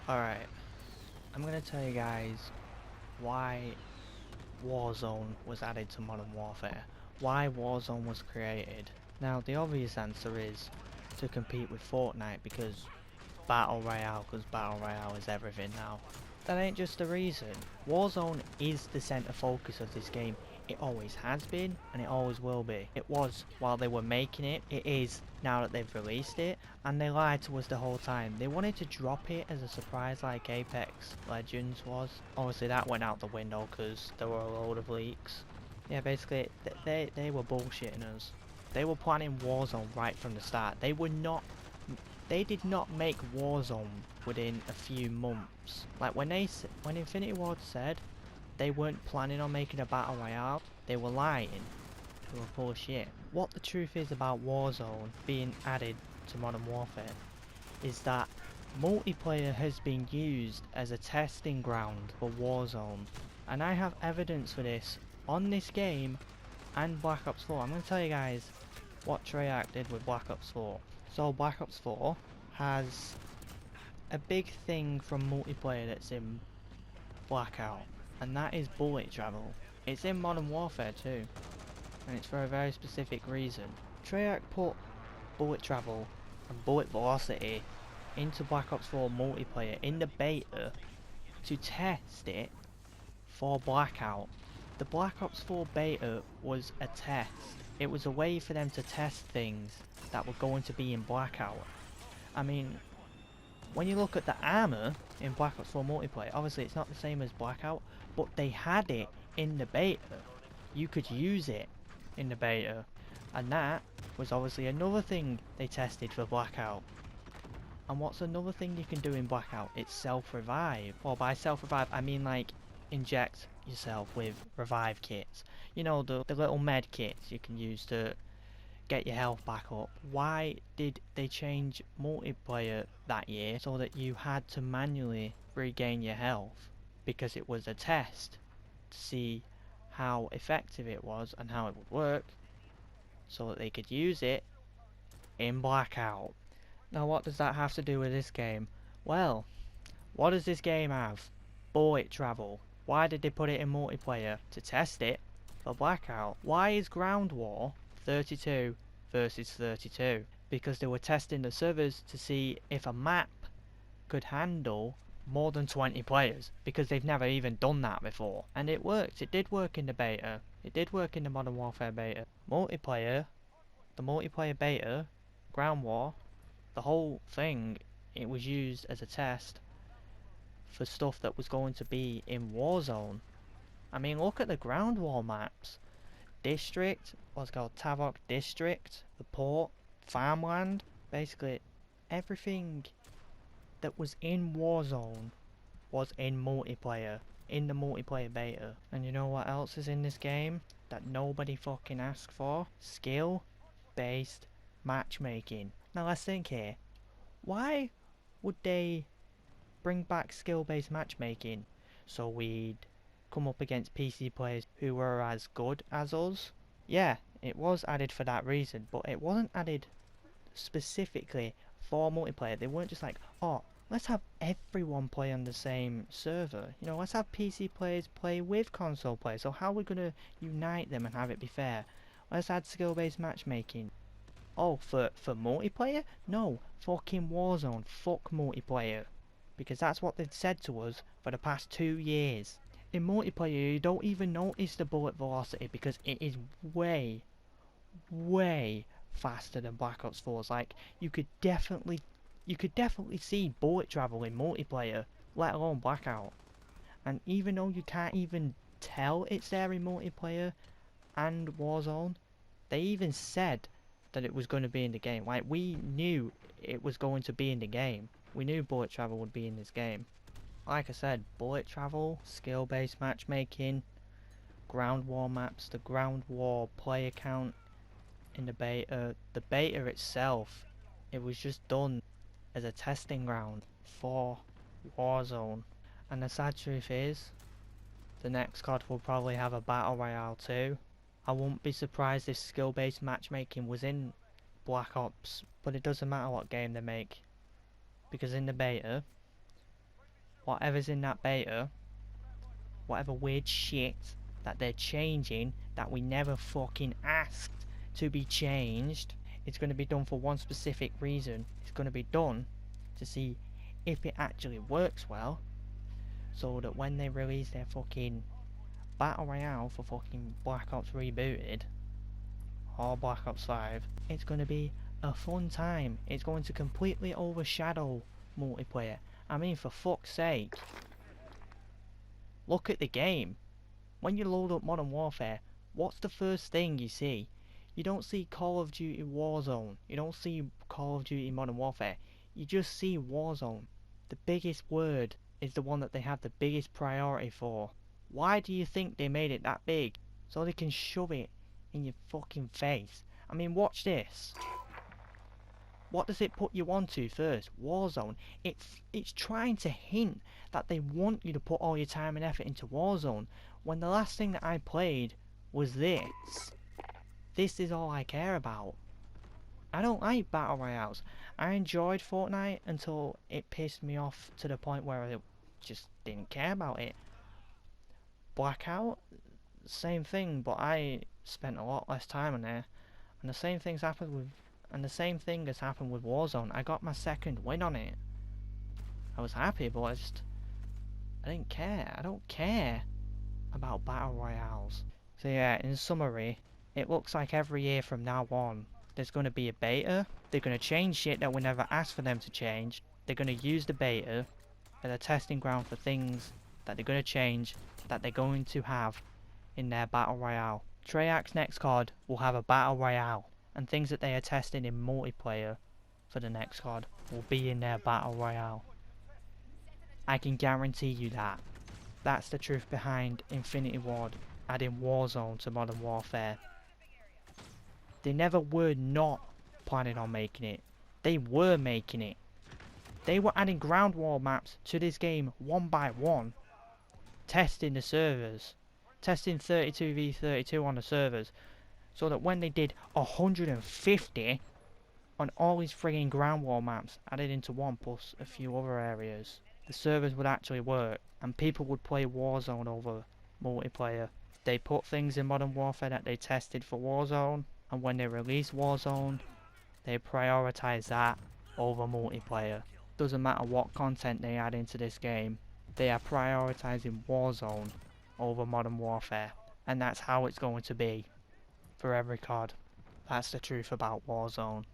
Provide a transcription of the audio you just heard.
Alright, I'm gonna tell you guys why Warzone was added to Modern Warfare. Why Warzone was created. Now, the obvious answer is to compete with Fortnite because Battle Royale is everything now. That ain't just the reason. Warzone is the centre focus of this game. It always has been, and it always will be. It was while they were making it, it is now that they've released it, and they lied to us the whole time. They wanted to drop it as a surprise like Apex Legends was. Obviously that went out the window because there were a load of leaks. Yeah, basically, they were bullshitting us. They were planning Warzone right from the start. They did not make Warzone within a few months. Like when Infinity Ward said they weren't planning on making a battle royale, they were lying. They were full of shit. What the truth is about Warzone being added to Modern Warfare is that multiplayer has been used as a testing ground for Warzone, and I have evidence for this on this game and Black Ops 4. I'm going to tell you guys what Treyarch did with Black Ops 4. So Black Ops 4 has a big thing from multiplayer that's in Blackout, and that is bullet travel. It's in Modern Warfare too, and it's for a very specific reason. Treyarch put bullet travel and bullet velocity into Black Ops 4 multiplayer in the beta to test it for Blackout. The Black Ops 4 beta was a test. It was a way for them to test things that were going to be in Blackout. I mean, when you look at the armor in Black Ops 4 multiplayer, obviously it's not the same as Blackout, but they had it in the beta. You could use it in the beta, and that was obviously another thing they tested for Blackout. And what's another thing you can do in Blackout? It's self-revive. Well, by self-revive I mean like inject yourself with revive kits. You know, the little med kits you can use to get your health back up. Why did they change multiplayer that year so that you had to manually regain your health? Because it was a test to see how effective it was and how it would work, so that they could use it in Blackout. Now what does that have to do with this game? Well, what does this game have? Bullet travel. Why did they put it in multiplayer? To test it for Blackout. Why is Ground War 32 versus 32? Because they were testing the servers to see if a map could handle more than 20 players, because they've never even done that before. And it worked. It did work in the beta. It did work in the Modern Warfare beta. Multiplayer, the multiplayer beta, Ground War, the whole thing, it was used as a test for stuff that was going to be in Warzone. I mean, look at the Ground War maps. District, what's called Tavok District, the port, farmland, basically everything that was in Warzone was in multiplayer, in the multiplayer beta. And you know what else is in this game that nobody fucking asked for? Skill-based matchmaking. Now let's think here. Why would they bring back skill-based matchmaking? So we'd come up against PC players who were as good as us? Yeah, it was added for that reason, but it wasn't added specifically for multiplayer. They weren't just like, oh, let's have everyone play on the same server. You know, let's have PC players play with console players. So how are we going to unite them and have it be fair? Let's add skill-based matchmaking. Oh, for multiplayer? No, fucking Warzone. Fuck multiplayer. Because that's what they've said to us for the past 2 years. In multiplayer, you don't even notice the bullet velocity because it is way, way faster than Black Ops 4's. Like, you could definitely see bullet travel in multiplayer, let alone Blackout. And even though you can't even tell it's there in multiplayer and Warzone, they even said that it was going to be in the game. Like, we knew it was going to be in the game. We knew bullet travel would be in this game. Like I said, bullet travel, skill-based matchmaking, ground war maps, the ground war player count in the beta. The beta itself, it was just done as a testing ground for Warzone. And the sad truth is, the next COD will probably have a battle royale too. I wouldn't be surprised if skill-based matchmaking was in Black Ops, but it doesn't matter what game they make, because in the beta whatever's in that beta, whatever weird shit that they're changing that we never fucking asked to be changed, it's going to be done for one specific reason. It's going to be done to see if it actually works well, so that when they release their fucking Battle Royale for fucking Black Ops Rebooted or Black Ops 5, it's going to be a fun time. It's going to completely overshadow multiplayer. I mean, for fuck's sake. Look at the game. When you load up Modern Warfare, what's the first thing you see? You don't see Call of Duty Warzone. You don't see Call of Duty Modern Warfare. You just see Warzone. The biggest word is the one that they have the biggest priority for. Why do you think they made it that big? So they can shove it in your fucking face. I mean, watch this. What does it put you onto first? Warzone. It's trying to hint that they want you to put all your time and effort into Warzone, when the last thing that I played was this. This is all I care about. I don't like Battle Royales. I enjoyed Fortnite until it pissed me off to the point where I just didn't care about it. Blackout, same thing, but I spent a lot less time on there. And the same thing has happened with Warzone. I got my second win on it. I was happy, but I didn't care. I don't care about Battle Royales. So yeah, in summary, it looks like every year from now on, there's going to be a beta. They're going to change shit that we never asked for them to change. They're going to use the beta as a testing ground for things that they're going to change, that they're going to have in their Battle Royale. Treyarch's next COD will have a Battle Royale, and things that they are testing in multiplayer for the next COD will be in their Battle Royale. I can guarantee you that. That's the truth behind Infinity Ward adding Warzone to Modern Warfare. They never were not planning on making it. They were making it. They were adding ground war maps to this game one by one. Testing the servers. Testing 32v32 on the servers. So that when they did 150 on all these frigging ground war maps added into one plus a few other areas, the servers would actually work and people would play Warzone over multiplayer. They put things in Modern Warfare that they tested for Warzone, and when they release Warzone, they prioritize that over multiplayer. Doesn't matter what content they add into this game, they are prioritizing Warzone over Modern Warfare, and that's how it's going to be for every COD. That's the truth about Warzone.